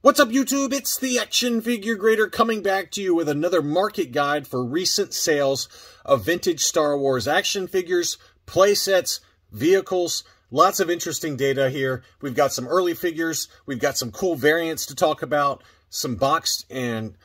What's up, YouTube? It's the Action Figure Grader coming back to you with another market guide for recent sales of vintage Star Wars action figures, playsets, vehicles. Lots of interesting data here. We've got some early figures. We've got some cool variants to talk about, some boxed and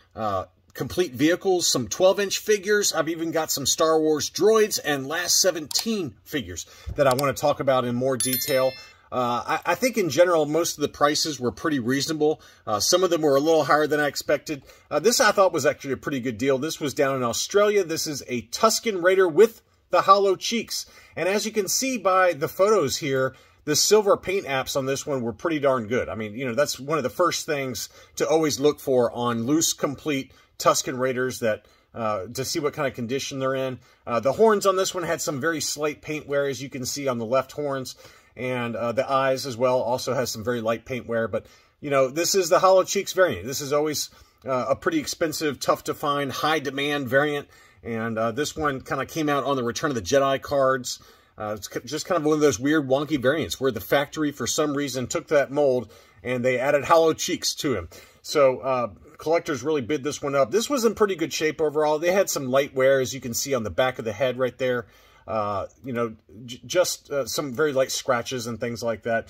complete vehicles, some 12-inch figures. I've even got some Star Wars droids and Last 17 figures that I want to talk about in more detail. I think in general, most of the prices were pretty reasonable. Some of them were a little higher than I expected. This I thought was actually a pretty good deal. This was down in Australia. This is a Tusken Raider with the hollow cheeks. And as you can see by the photos here, the silver paint apps on this one were pretty darn good. I mean, you know, that's one of the first things to always look for on loose, complete Tusken Raiders, that to see what kind of condition they're in. The horns on this one had some very slight paint wear, as you can see on the left horns. And the eyes as well also has some very light paint wear. But, you know, this is the hollow cheeks variant. This is always a pretty expensive, tough to find, high demand variant. And this one kind of came out on the Return of the Jedi cards. It's just kind of one of those weird, wonky variants where the factory, for some reason, took that mold and they added hollow cheeks to him. So collectors really bid this one up. This was in pretty good shape overall. They had some light wear, as you can see on the back of the head right there. You know, just some very light scratches and things like that.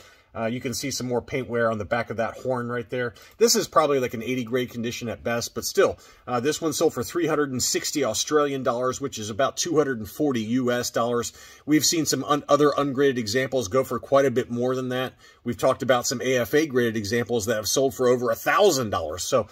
You can see some more paint wear on the back of that horn right there. This is probably like an 80 grade condition at best, but still, this one sold for 360 Australian dollars, which is about 240 US dollars. We've seen some other ungraded examples go for quite a bit more than that. We've talked about some AFA graded examples that have sold for over $1,000. So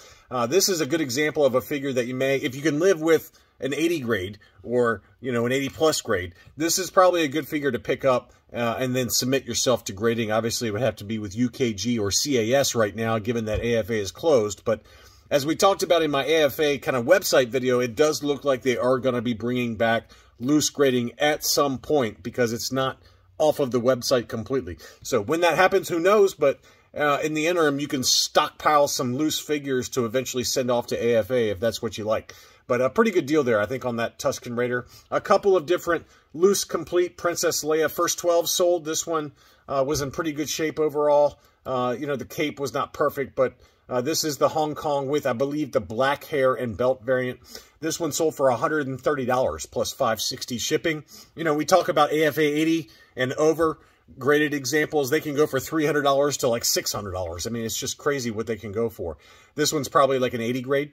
this is a good example of a figure that you may, if you can live with an 80 grade or, you know, an 80 plus grade, this is probably a good figure to pick up and then submit yourself to grading. Obviously, it would have to be with UKG or CAS right now, given that AFA is closed. But as we talked about in my AFA kind of website video, it does look like they are going to be bringing back loose grading at some point because it's not off of the website completely. So when that happens, who knows? But in the interim, you can stockpile some loose figures to eventually send off to AFA if that's what you like. But a pretty good deal there, I think, on that Tusken Raider. A couple of different loose, complete Princess Leia first 12 sold. This one was in pretty good shape overall. You know, the cape was not perfect, but this is the Hong Kong with, I believe, the black hair and belt variant. This one sold for $130 plus $5.60 shipping. You know, we talk about AFA 80 and over graded examples. They can go for $300 to like $600. I mean, it's just crazy what they can go for. This one's probably like an 80 grade.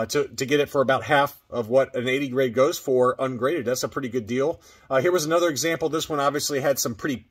To get it for about half of what an 80 grade goes for ungraded, that's a pretty good deal. Here was another example. This one obviously had some pretty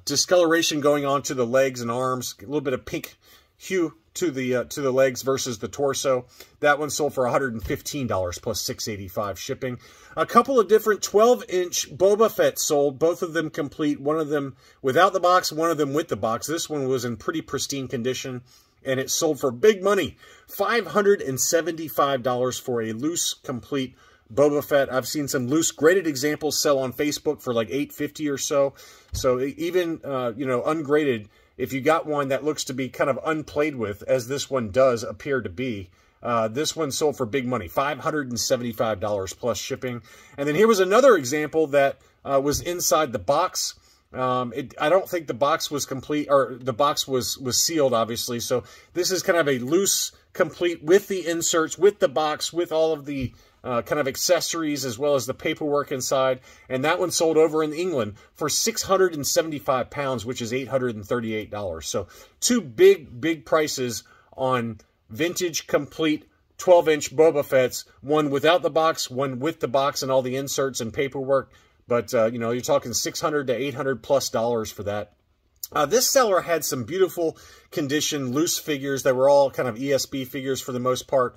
discoloration going on to the legs and arms, a little bit of pink hue to the legs versus the torso. That one sold for $115 plus $6.85 shipping. A couple of different 12-inch Boba Fett sold, both of them complete, one of them without the box, one of them with the box. This one was in pretty pristine condition, and it sold for big money, $575 for a loose, complete Boba Fett. I've seen some loose graded examples sell on Facebook for like $850 or so. So even, you know, ungraded, if you got one that looks to be kind of unplayed with, as this one does appear to be, this one sold for big money, $575 plus shipping. And then here was another example that was inside the box. I don't think the box was complete, or the box was sealed, obviously. So this is kind of a loose, complete with the inserts, with the box, with all of the kind of accessories as well as the paperwork inside. And that one sold over in England for 675 pounds, which is $838. So two big prices on vintage, complete 12-inch Boba Fett's, one without the box, one with the box and all the inserts and paperwork. But, you know, you're talking $600 to $800 plus for that. This seller had some beautiful condition loose figures that were all kind of ESB figures for the most part.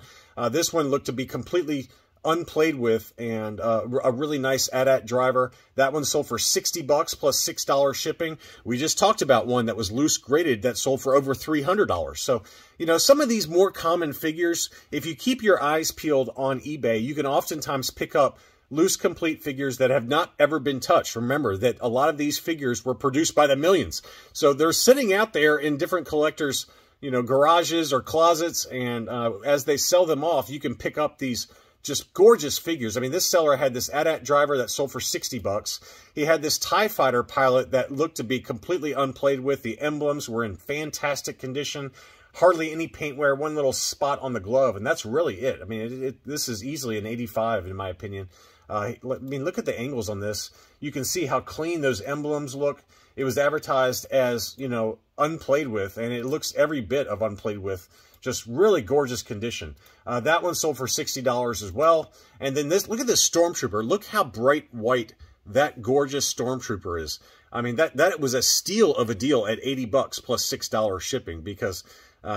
This one looked to be completely unplayed with, and a really nice AT-AT driver. That one sold for $60 plus $6 shipping. We just talked about one that was loose graded that sold for over $300. So, you know, some of these more common figures, if you keep your eyes peeled on eBay, you can oftentimes pick up loose complete figures that have not ever been touched. Remember that a lot of these figures were produced by the millions. So they're sitting out there in different collectors, you know, garages or closets, and as they sell them off, you can pick up these just gorgeous figures. I mean, this seller had this AT-AT driver that sold for $60. He had this TIE Fighter pilot that looked to be completely unplayed with. The emblems were in fantastic condition. hardly any paint wear, one little spot on the glove, and that's really it. I mean, this is easily an 85 in my opinion. I mean, look at the angles on this. You can see how clean those emblems look. It was advertised as, you know, unplayed with, and it looks every bit of unplayed with. Just really gorgeous condition. That one sold for $60 as well. And then this, look at this Stormtrooper. Look how bright white that gorgeous Stormtrooper is. I mean, that was a steal of a deal at 80 bucks plus $6 shipping, because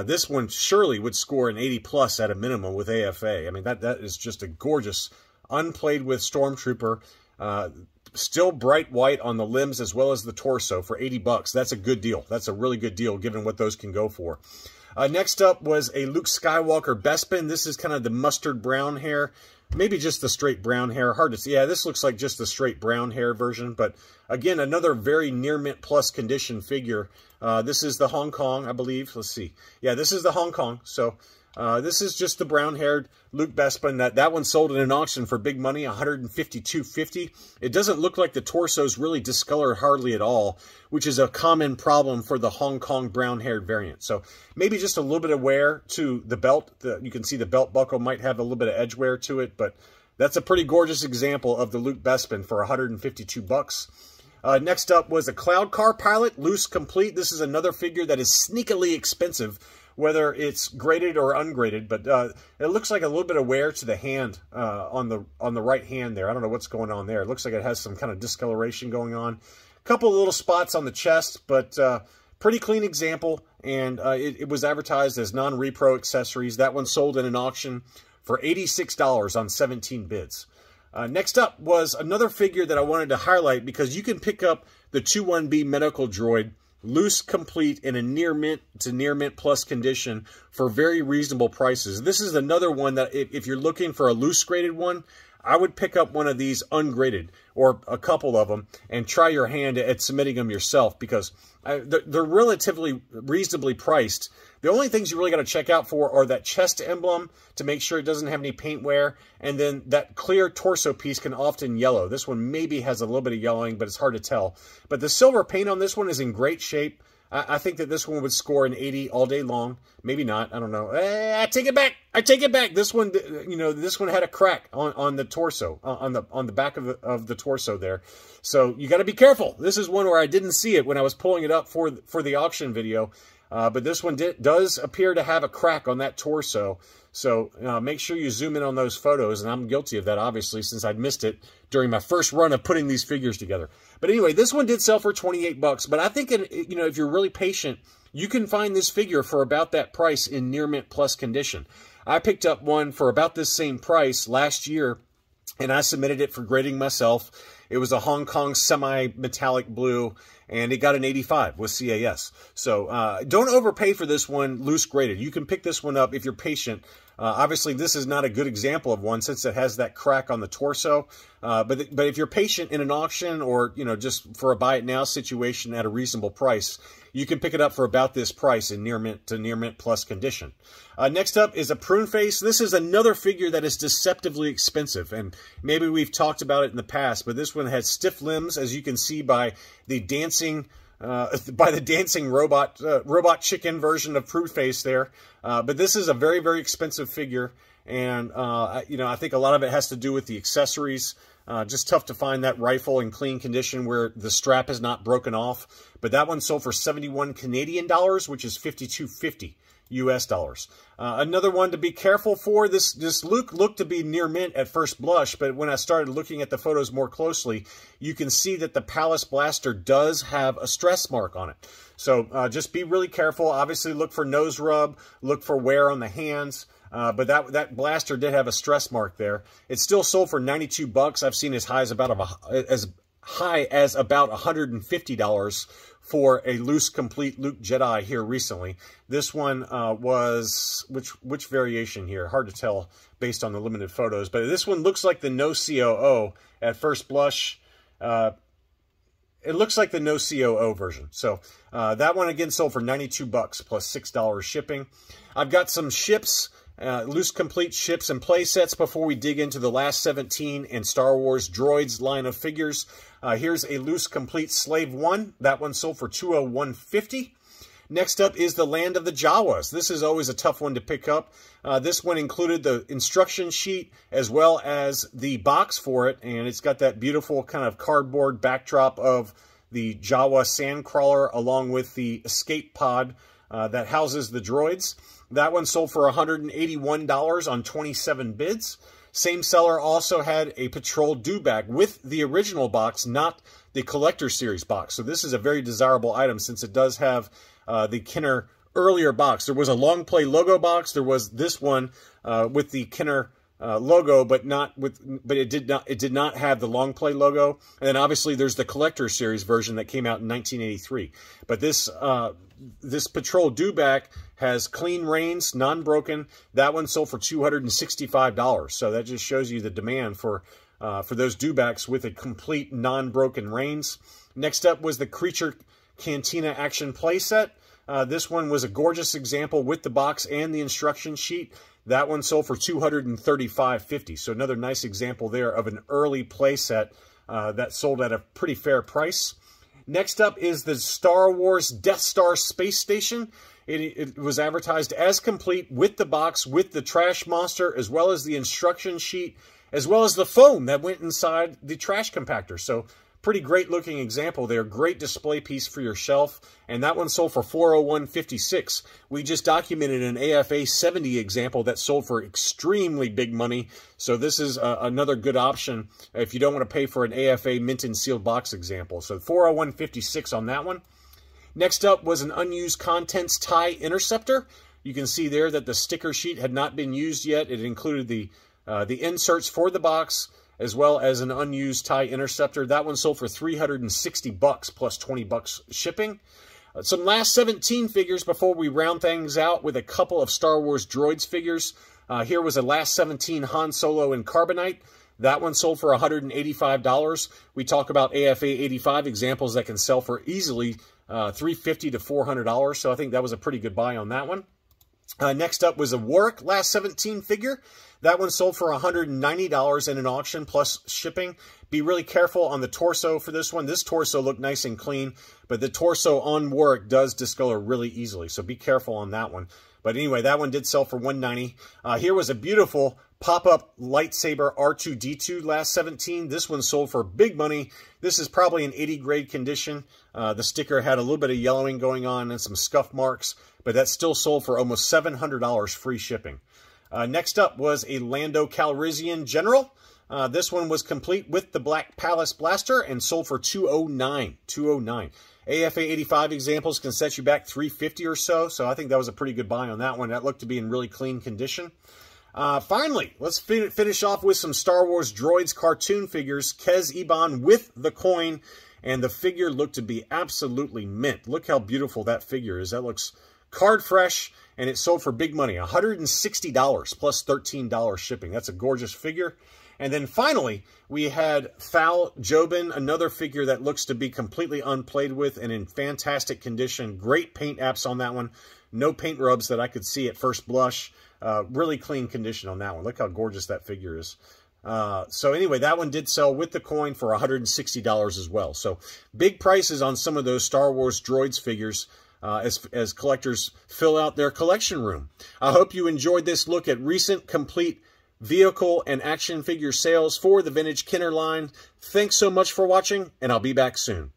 this one surely would score an 80 plus at a minimum with AFA. I mean, that is just a gorgeous unplayed with Stormtrooper. Still bright white on the limbs as well as the torso for 80 bucks. That's a good deal. That's a really good deal given what those can go for. Next up was a Luke Skywalker Bespin. This is kind of the mustard brown hair. Maybe just the straight brown hair. Hard to see. Yeah, this looks like just the straight brown hair version. But again, another very near mint plus condition figure. This is the Hong Kong, I believe. Let's see. Yeah, this is the Hong Kong. So this is just the brown-haired Luke Bespin. That one sold in an auction for big money, $152.50. It doesn't look like the torso's really discolored hardly at all, which is a common problem for the Hong Kong brown-haired variant. So maybe just a little bit of wear to the belt. You can see the belt buckle might have a little bit of edge wear to it, but that's a pretty gorgeous example of the Luke Bespin for $152. Next up was a Cloud Car Pilot, loose complete. This is another figure that is sneakily expensive, whether it's graded or ungraded, but it looks like a little bit of wear to the hand on the right hand there. I don't know what's going on there. It looks like it has some kind of discoloration going on. A couple of little spots on the chest, but pretty clean example, and it was advertised as non-repro accessories. That one sold in an auction for $86 on 17 bids. Next up was another figure that I wanted to highlight because you can pick up the 21B medical droid loose complete in a near mint to near mint plus condition for very reasonable prices. This is another one that if you're looking for a loose graded one, I would pick up one of these ungraded or a couple of them and try your hand at submitting them yourself, because they're relatively reasonably priced. The only things you really got to check out for are that chest emblem to make sure it doesn't have any paint wear, and then that clear torso piece can often yellow. This one maybe has a little bit of yellowing, but it's hard to tell. But the silver paint on this one is in great shape. I think that this one would score an 80 all day long. Maybe not. I don't know. I take it back. I take it back. This one, you know, this one had a crack on the torso, on the back of the torso there. So you got to be careful. This is one where I didn't see it when I was pulling it up for the auction video. But this one does appear to have a crack on that torso. So make sure you zoom in on those photos. And I'm guilty of that, obviously, since I'd missed it during my first run of putting these figures together. But anyway, this one did sell for 28 bucks. But I think, you know, if you're really patient, you can find this figure for about that price in near mint plus condition. I picked up one for about this same price last year, and I submitted it for grading myself. It was a Hong Kong semi-metallic blue, and it got an 85 with CAS. So don't overpay for this one loose graded. You can pick this one up if you're patient. Obviously, this is not a good example of one since it has that crack on the torso. But if you're patient in an auction or, you know, just for a buy it now situation at a reasonable price, you can pick it up for about this price in near mint to near mint plus condition. Next up is a prune face. This is another figure that is deceptively expensive, and maybe we've talked about it in the past, but this one has stiff limbs, as you can see by the dancing robot chicken version of prune face there. But this is a very, very expensive figure, and you know, I think a lot of it has to do with the accessories. Just tough to find that rifle in clean condition where the strap is not broken off. But that one sold for 71 Canadian dollars, which is $52.50 US dollars. Another one to be careful for. This Luke looked to be near mint at first blush, but when I started looking at the photos more closely, you can see that the Palace Blaster does have a stress mark on it. So just be really careful. Obviously, look for nose rub, look for wear on the hands. But that blaster did have a stress mark there. It still sold for 92 bucks. I've seen as high as about $150 for a loose complete Luke Jedi here recently. This one was which variation here? Hard to tell based on the limited photos. But this one looks like the no COO at first blush. It looks like the no COO version. So that one again sold for 92 bucks plus $6 shipping. I've got some ships. Loose complete ships and play sets before we dig into the last 17 and Star Wars Droids line of figures. Here's a loose complete Slave 1. That one sold for $201.50. Next up is the Land of the Jawas. This is always a tough one to pick up. This one included the instruction sheet as well as the box for it, and it's got that beautiful kind of cardboard backdrop of the Jawa sandcrawler along with the escape pod that houses the droids. That one sold for $181 on 27 bids. Same seller also had a Patrol Dewback with the original box, not the Collector Series box. So this is a very desirable item since it does have the Kenner earlier box. There was a Long Play logo box. There was this one with the Kenner logo, but it did not have the Long Play logo. And then obviously there's the Collector Series version that came out in 1983. But this Patrol Dewback has clean reins, non-broken. That one sold for $265. So that just shows you the demand for those Dewbacks with a complete non-broken reins. Next up was the Creature Cantina Action Playset. This one was a gorgeous example with the box and the instruction sheet. That one sold for $235.50. So another nice example there of an early playset that sold at a pretty fair price. Next up is the Star Wars Death Star Space Station. It was advertised as complete with the box, with the trash monster, as well as the instruction sheet, as well as the foam that went inside the trash compactor. So pretty great looking example there. Great display piece for your shelf. And that one sold for $401.56. We just documented an AFA 70 example that sold for extremely big money. So this is another good option if you don't want to pay for an AFA mint and sealed box example. So $401.56 on that one. Next up was an unused contents tie interceptor. You can see there that the sticker sheet had not been used yet. It included the inserts for the box, as well as an unused tie interceptor. That one sold for $360 plus $20 shipping. Some last 17 figures before we round things out with a couple of Star Wars Droids figures. Here was a last 17 Han Solo in Carbonite. That one sold for $185. We talk about AFA 85 examples that can sell for easily $350 to $400. So I think that was a pretty good buy on that one. Next up was a Warwick last 17 figure. That one sold for $190 in an auction plus shipping. Be really careful on the torso for this one. This torso looked nice and clean, but the torso on Warwick does discolor really easily, so be careful on that one. But anyway, that one did sell for $190. Here was a beautiful pop-up lightsaber R2-D2 last 17. This one sold for big money. This is probably an 80 grade condition. The sticker had a little bit of yellowing going on and some scuff marks, but that still sold for almost $700 free shipping. Next up was a Lando Calrissian General. This one was complete with the Black Palace Blaster and sold for $209. AFA 85 examples can set you back $350 or so, so I think that was a pretty good buy on that one. That looked to be in really clean condition. Finally, let's finish off with some Star Wars Droids cartoon figures. Kez Iban with the coin, and the figure looked to be absolutely mint. Look how beautiful that figure is. That looks card fresh, and it sold for big money, $160 plus $13 shipping. That's a gorgeous figure. And then finally, we had Thal Jobin, another figure that looks to be completely unplayed with and in fantastic condition. Great paint apps on that one. No paint rubs that I could see at first blush. Really clean condition on that one. Look how gorgeous that figure is. So anyway, that one did sell with the coin for $160 as well. So big prices on some of those Star Wars Droids figures as collectors fill out their collection room. I hope you enjoyed this look at recent complete vehicle and action figure sales for the vintage Kenner line. Thanks so much for watching, and I'll be back soon.